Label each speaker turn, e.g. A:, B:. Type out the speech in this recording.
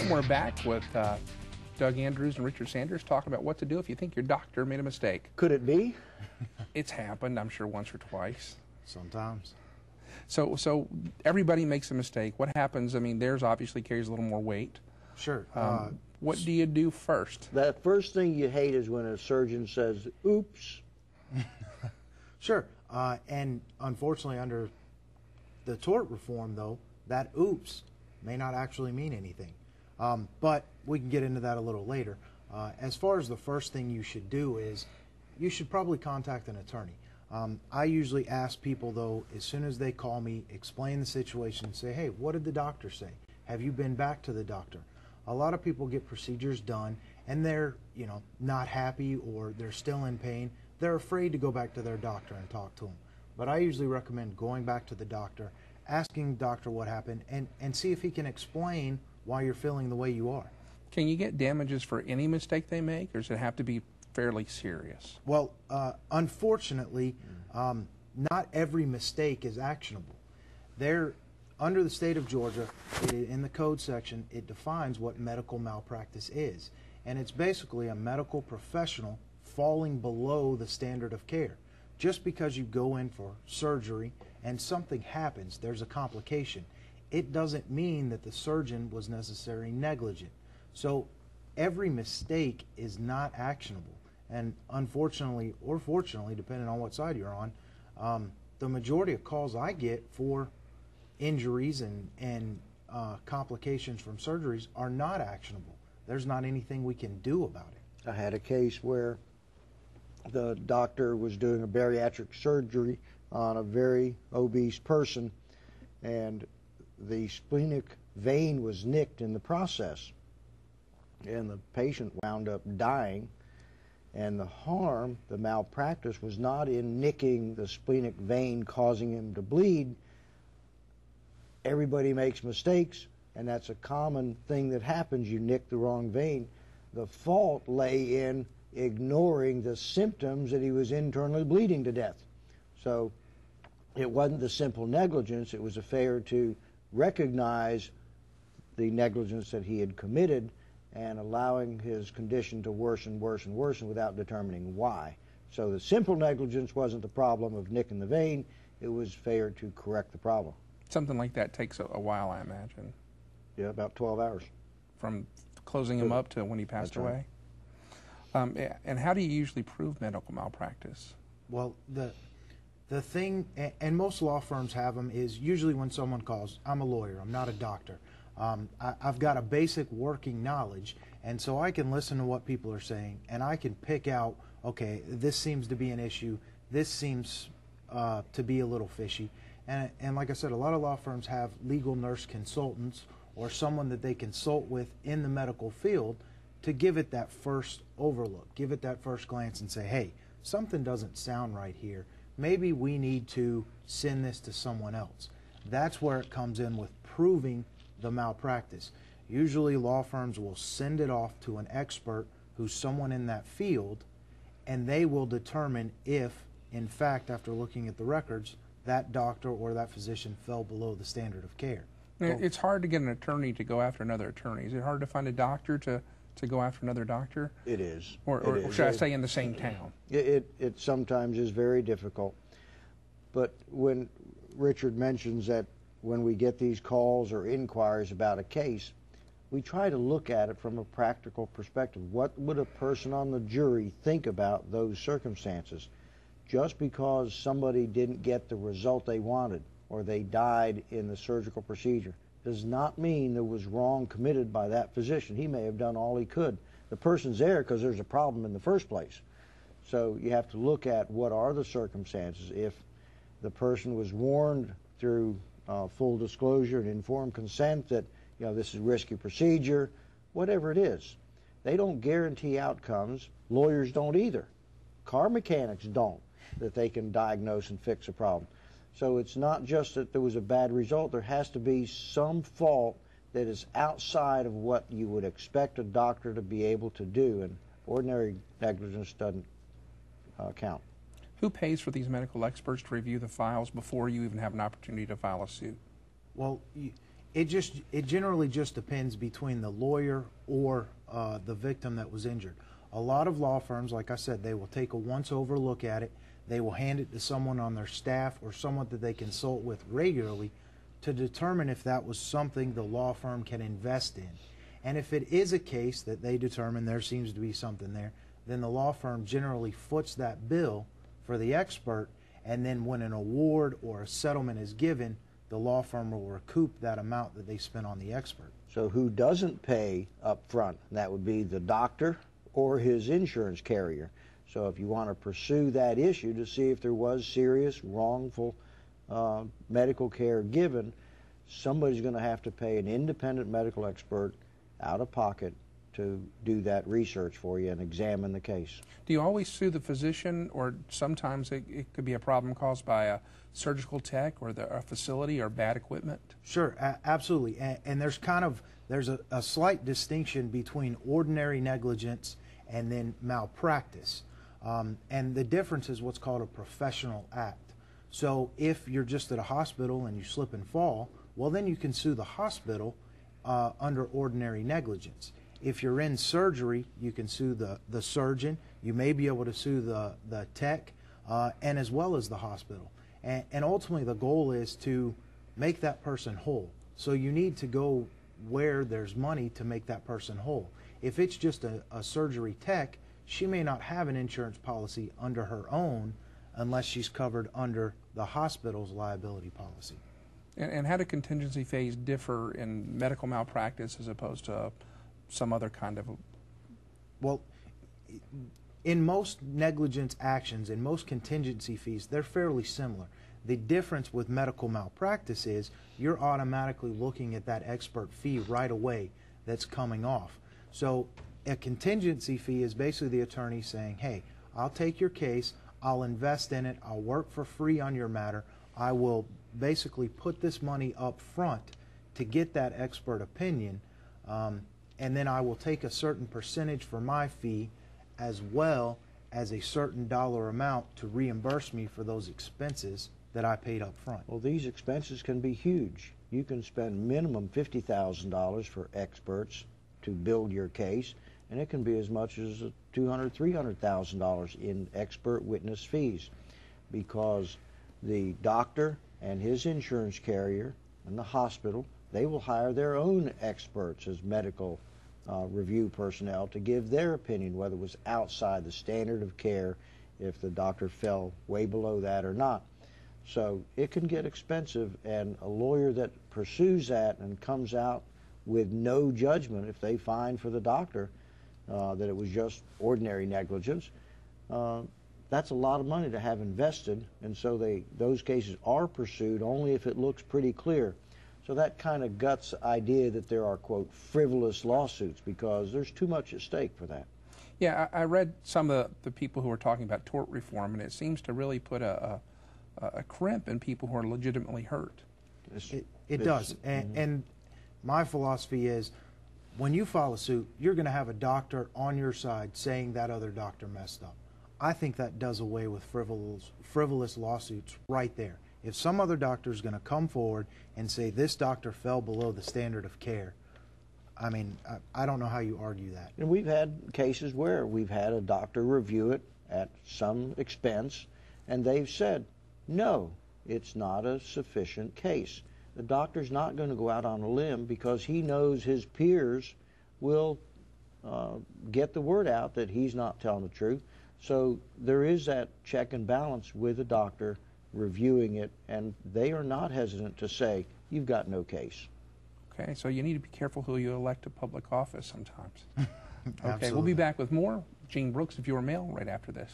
A: And we're back with Doug Andrews and Richard Sanders talking about what to do if you think your doctor made a mistake.
B: Could it be?
A: It's happened, I'm sure, once or twice.
C: Sometimes.
A: So everybody makes a mistake. What happens? I mean, theirs obviously carries a little more weight.
C: Sure.
A: What do you do first?
B: That first thing you hate is when a surgeon says, oops.
C: Sure. And unfortunately, under the tort reform, though, that oops may not actually mean anything. But we can get into that a little later. As far as the first thing you should do is you should probably contact an attorney. I usually ask people, though, as soon as they call me, explain the situation, say, hey, what did the doctor say? Have you been back to the doctor? A lot of people get procedures done and they're, not happy or they're still in pain. They're afraid to go back to their doctor and talk to them. But I usually recommend going back to the doctor, asking the doctor what happened, and see if he can explain why you're feeling the way you are.
A: Can you get damages for any mistake they make, or does it have to be fairly serious?
C: Well, unfortunately, not every mistake is actionable. Under the state of Georgia, in the code section, it defines what medical malpractice is. And it's basically a medical professional falling below the standard of care. Just because you go in for surgery and something happens, there's a complication, it doesn't mean that the surgeon was necessarily negligent. So every mistake is not actionable. And unfortunately, or fortunately, depending on what side you're on, the majority of calls I get for injuries and complications from surgeries are not actionable. There's not anything we can do about it.
B: I had a case where the doctor was doing a bariatric surgery on a very obese person, and the splenic vein was nicked in the process, and the patient wound up dying. And the harm, the malpractice, was not in nicking the splenic vein causing him to bleed. Everybody makes mistakes, and that's a common thing that happens. You nick the wrong vein. The fault lay in ignoring the symptoms that he was internally bleeding to death. So it wasn't the simple negligence, it was a failure to recognize the negligence that he had committed and allowing his condition to worsen, worsen, worsen without determining why. So the simple negligence wasn't the problem of nicking the vein, it was failure to correct the problem.
A: Something like that takes a while, I imagine.
B: Yeah, about 12 hours.
A: From closing him up to when he passed away? And how do you usually prove medical malpractice?
C: Well, the thing, and most law firms have them, is usually when someone calls, I'm a lawyer, I'm not a doctor. I've got a basic working knowledge, and so I can listen to what people are saying, and I can pick out, okay, this seems to be an issue, this seems to be a little fishy. And like I said, a lot of law firms have legal nurse consultants or someone that they consult with in the medical field to give it that first overlook, give it that first glance and say, hey, something doesn't sound right here. Maybe we need to send this to someone else. That's where it comes in with proving the malpractice. Usually law firms will send it off to an expert who's someone in that field, and they will determine if, in fact, after looking at the records, that doctor or that physician fell below the standard of care.
A: It's hard to get an attorney to go after another attorney. Is it hard to find a doctor to go after another doctor?
B: It is.
A: Or should I say in the same town?
B: It sometimes is very difficult. But when Richard mentions that when we get these calls or inquiries about a case, we try to look at it from a practical perspective. What would a person on the jury think about those circumstances? Just because somebody didn't get the result they wanted or they died in the surgical procedure does not mean there was wrong committed by that physician. He may have done all he could. The person's there because there's a problem in the first place. So you have to look at what are the circumstances. If the person was warned through full disclosure and informed consent that this is a risky procedure, whatever it is. They don't guarantee outcomes. Lawyers don't either. Car mechanics don't, that they can diagnose and fix a problem. So it's not just that there was a bad result. There has to be some fault that is outside of what you would expect a doctor to be able to do, and ordinary negligence doesn't count.
A: Who pays for these medical experts to review the files before you even have an opportunity to file a suit?
C: Well, It generally just depends between the lawyer or the victim that was injured. A lot of law firms, like I said, they will take a once-over look at it. They will hand it to someone on their staff or someone that they consult with regularly to determine if that was something the law firm can invest in. And if it is a case that they determine there seems to be something there, then the law firm generally foots that bill for the expert, and then when an award or a settlement is given, the law firm will recoup that amount that they spent on the expert.
B: So who doesn't pay up front? That would be the doctor or his insurance carrier. So if you want to pursue that issue to see if there was serious, wrongful medical care given, somebody's going to have to pay an independent medical expert out of pocket to do that research for you and examine the case.
A: Do you always sue the physician, or sometimes it could be a problem caused by a surgical tech or a facility or bad equipment?
C: Sure, absolutely. And there's a slight distinction between ordinary negligence and then malpractice. And the difference is what's called a professional act. So if you're just at a hospital and you slip and fall, well, then you can sue the hospital under ordinary negligence. If you're in surgery, you can sue the surgeon. You may be able to sue the tech and as well as the hospital. And ultimately, the goal is to make that person whole. So you need to go where there's money to make that person whole. If it's just a surgery tech, she may not have an insurance policy under her own unless she's covered under the hospital's liability policy.
A: And how do contingency fees differ in medical malpractice as opposed to some other kind of?
C: Well, in most negligence actions, in most contingency fees, they're fairly similar. The difference with medical malpractice is you're automatically looking at that expert fee right away that's coming off. So a contingency fee is basically the attorney saying, hey, I'll take your case, I'll invest in it, I'll work for free on your matter, I will basically put this money up front to get that expert opinion, and then I will take a certain percentage for my fee as well as a certain dollar amount to reimburse me for those expenses that I paid up front.
B: Well, these expenses can be huge. You can spend minimum $50,000 for experts to build your case, and it can be as much as $200,000, $300,000 in expert witness fees, because the doctor and his insurance carrier and the hospital, they will hire their own experts as medical review personnel to give their opinion whether it was outside the standard of care, if the doctor fell way below that or not. So it can get expensive, and a lawyer that pursues that and comes out with no judgment, if they find for the doctor that it was just ordinary negligence, that's a lot of money to have invested, and so those cases are pursued only if it looks pretty clear. So that kind of guts the idea that there are, quote, frivolous lawsuits, because there's too much at stake for that.
A: Yeah, I read some of the people who were talking about tort reform, and it seems to really put a crimp in people who are legitimately hurt.
C: It does. And my philosophy is, when you file a suit, you're going to have a doctor on your side saying that other doctor messed up. I think that does away with frivolous lawsuits right there. If some other doctor is going to come forward and say this doctor fell below the standard of care, I mean, I don't know how you argue that.
B: And we've had cases where we've had a doctor review it at some expense, and they've said, no, it's not a sufficient case. The doctor's not going to go out on a limb because he knows his peers will get the word out that he's not telling the truth. So there is that check and balance with the doctor reviewing it, and they are not hesitant to say, you've got no case.
A: Okay, so you need to be careful who you elect to public office sometimes. Okay,
C: Absolutely.
A: we'll be back with more Gene Brooks of Your Mail right after this.